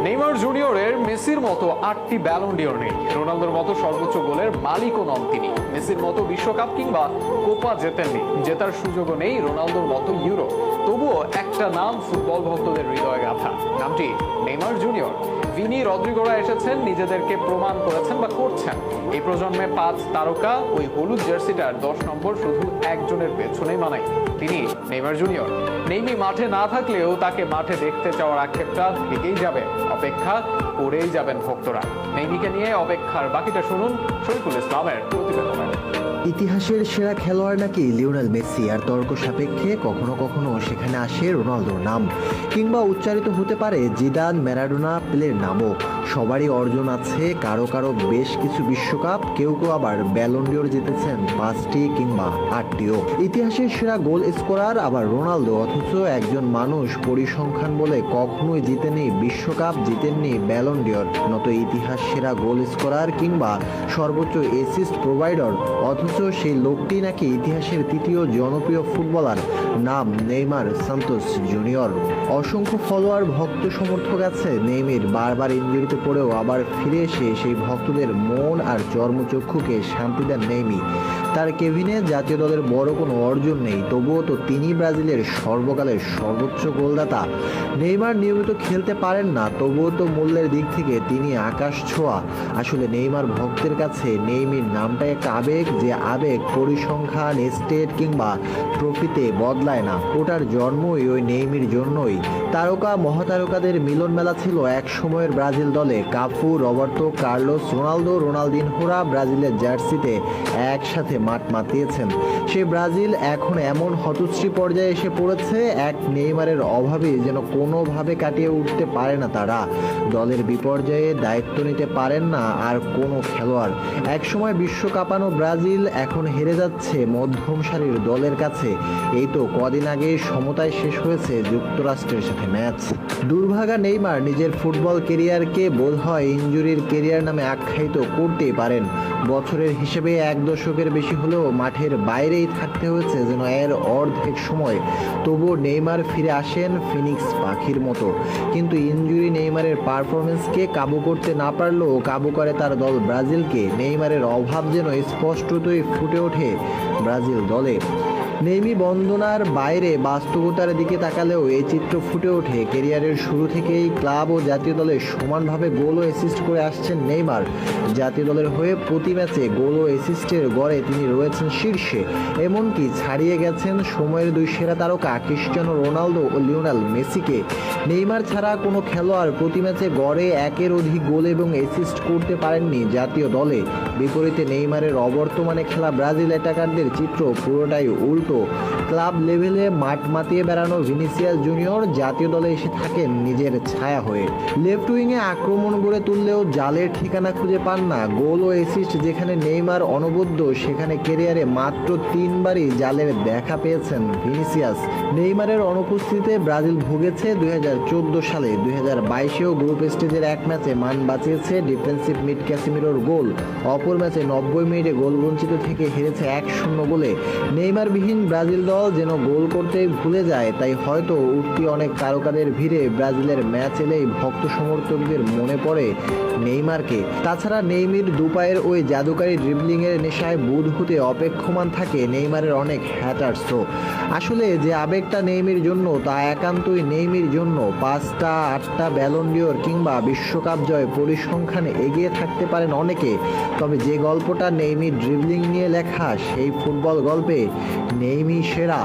Neymar জুনিয়রের মেসির মতো 8টি ব্যালন ডিওর নেই। রোনালদোর মতো সর্বোচ্চ গোলের মালিকও নন তিনি। মেসির মতো বিশ্বকাপ কিংবা কোপা জেতেননি। জেতার সুযোগও নেই রোনালদোর মতো ইউরো। তবুও একটা নাম ফুটবল ভক্তদের হৃদয়ে গাঁথা, নামটি নেইমার জুনিয়র। ভিনি, রদ্রিগোরা এসেছেন, নিজেদেরকে প্রমাণ করেছেন বা করছেন। এই প্রজন্মে 5 তারকা, ওই হলুদ জার্সিটার 10 নম্বর শুধু একজনের পেছনেই মানায়, তিনি নেইমার জুনিয়র। নেইমি মাঠে না থাকলেও তাকে মাঠে দেখতে চাওয়ার আক্ষেপটা থেকেই যাবে, অপেক্ষা করেই যাবেন ভক্তরা। নেইমিকে নিয়ে অপেক্ষার বাকিটা শুনুন শরীফুল ইসলামের প্রতিবেদনে। ইতিহাসের সেরা খেলোয়াড় নাকি লিওনেল মেসি, আর তর্ক সাপেক্ষে কখনো কখনো সেখানে আসে রোনালদোর নাম, কিংবা উচ্চারিত হতে পারে জিদান, ম্যারাডোনা, পেলের নামও। সবারই অর্জন আছে, কারো কারো বেশ কিছু বিশ্বকাপ, কেউ কেউ আবার ব্যালন ডিওর জিতেছেন 5টি কিংবা 8টিও। ইতিহাসের সেরা গোল স্কোরার আবার রোনালদো, অথচ একজন মানুষ পরিসংখ্যান বলে কখনোই জিতেনি বিশ্বকাপ, জিতেননি ব্যালন ডিওর। নত ইতিহাস সেরা গোল স্কোরার কিংবা সর্বোচ্চ অ্যাসিস্ট প্রোভাইডার, অথচ সেই লোকটি নাকি ইতিহাসের 3য় জনপ্রিয় ফুটবলার, নাম নেইমার সান্তোস জুনিয়র। অসংখ্য ফলোয়ার, ভক্ত সমর্থক আছে নেইমির। বারবার ইনজুরিতে পড়েও আবার ফিরে এসে সেই ভক্তদের মন আর চর্মচক্ষুকে শান্তি দেন নেইমি। তার কেভিনে জাতীয় দলের বড় কোনো অর্জন নেই, তবুও তো তিনি ব্রাজিলের সর্বকালের সর্বোচ্চ গোলদাতা। নেইমার নিয়মিত খেলতে পারেন না, তবুও তো মূল্যের দিক থেকে তিনি আকাশ ছোঁয়া। আসলে নেইমার ভক্তের কাছে নেইমির নামটা একটা আবেগ, যে আবেগ পরিসংখ্যান, স্টেট কিংবা ট্রফিতে বদলায় না। ওটার জন্মই ওই নেইমির জন্যই। তারকা মহাতারকাদের মিলন মেলা ছিল এক সময়ের ব্রাজিল দলে। কাফু, রবার্তো কার্লোস, রোনালদো, রোনালদিনহোরা ব্রাজিলের জার্সিতে একসাথে মাঠ মাতিয়েছেন। সে ব্রাজিল এখন এমন হতশ্রী পর্যায়ে এসে পড়েছে, এক নেইমারের অভাবে যেন কোনোভাবে কাটিয়ে উঠতে পারে না তারা। দলের বিপর্যয়ে দায়িত্ব নিতে পারেন না আর কোনো খেলোয়াড়। একসময় বিশ্ব কাঁপানো ব্রাজিল এখন হেরে যাচ্ছে মধ্যম সারির দলের কাছে। এই তো কদিন আগে সমতায় শেষ হয়েছে যুক্তরাষ্ট্রের সাথে ম্যাচ। দুর্ভাগা নেইমার নিজের ফুটবল কেরিয়ারকে বোধহয় ইনজুরির কেরিয়ার নামে আখ্যায়িত করতেই পারেন। বছরের হিসেবে 1 দশকের বেশি হলেও মাঠের বাইরেই থাকতে হয়েছে যেন এর অর্ধেক সময়। তবুও নেইমার ফিরে আসেন ফিনিক্স পাখির মতো। কিন্তু ইনজুরি নেইমারের পারফরমেন্সকে কাবু করতে না পারলেও কাবু করে তার দল ব্রাজিলকে। নেইমারের অভাব যেন স্পষ্টতই ফুটে ওঠে ব্রাজিল দলে। নেইমি বন্দনার বাইরে বাস্তবতার দিকে তাকালেও এই চিত্র ফুটে ওঠে। ক্যারিয়ারের শুরু থেকেই ক্লাব ও জাতীয় দলে সমানভাবে গোল ও অ্যাসিস্ট করে আসছেন নেইমার। জাতীয় দলের হয়ে প্রতি ম্যাচে গোল ও অ্যাসিস্টের গড়ে তিনি রয়েছেন শীর্ষে। এমনকি ছাড়িয়ে গেছেন সময়ের 2 সেরা তারকা ক্রিস্টিয়ানো রোনালদো ও লিওনেল মেসিকে। নেইমার ছাড়া কোনো খেলোয়াড় প্রতি ম্যাচে গড়ে 1-এর অধিক গোল এবং অ্যাসিস্ট করতে পারেননি জাতীয় দলে। বিপরীতে নেইমারের অবর্তমানে খেলা ব্রাজিল অ্যাটাকারদের চিত্র পুরোটাই উল্টো। ক্লাব লেভেলে মাঠ মাতিয়ে বেড়ানো ভিনিসিয়াস জুনিয়র জাতীয় দলে এসে থাকেন নিজের ছায়া হয়ে। লেফট উইংয়ে আক্রমণ গড়ে তুললেও জালের ঠিকানা খুঁজে পান না। গোল ও অ্যাসিস্ট যেখানে নেইমার অনবদ্য, সেখানে ক্যারিয়ারে মাত্র 3বারই জালের দেখা পেয়েছেন ভিনিসিয়াস। নেইমারের অনুপস্থিতিতে ব্রাজিল ভুগেছে 2014 সালে। 2022-এও গ্রুপ স্টেজের এক ম্যাচে মান বাঁচিয়েছে ডিফেন্সিভ মিড ক্যাসিমিরোর গোল। অপর ম্যাচে 90 মিনিটে গোল বঞ্চিত থেকে হেরেছে 1-0 গোলে। নেইমারবিহীন ব্রাজিল দল যেন গোল করতেই ভুলে যায়। তাই হয়তো উঠতি অনেক তারকাদের ভিড়ে ব্রাজিলের ম্যাচ এলেই ভক্ত সমর্থকদের মনে পড়ে নেইমারকে। তাছাড়া নেইমির দুপায়ের ওই জাদুকারী ড্রিবলিংয়ের নেশায় বুঁদ হতে অপেক্ষমান থাকে নেইমারের অনেক হ্যাটার্সও। আসলে যে আবেগটা নেইমির জন্য, তা একান্তই নেইমির জন্য। 5টা 8টা ব্যালন ডিওর কিংবা বিশ্বকাপ জয় পরিসংখ্যানে এগিয়ে থাকতে পারেন অনেকে, তবে যে গল্পটা নেইমির ড্রিবলিং নিয়ে লেখা, সেই ফুটবল গল্পে নেইমি সেরা।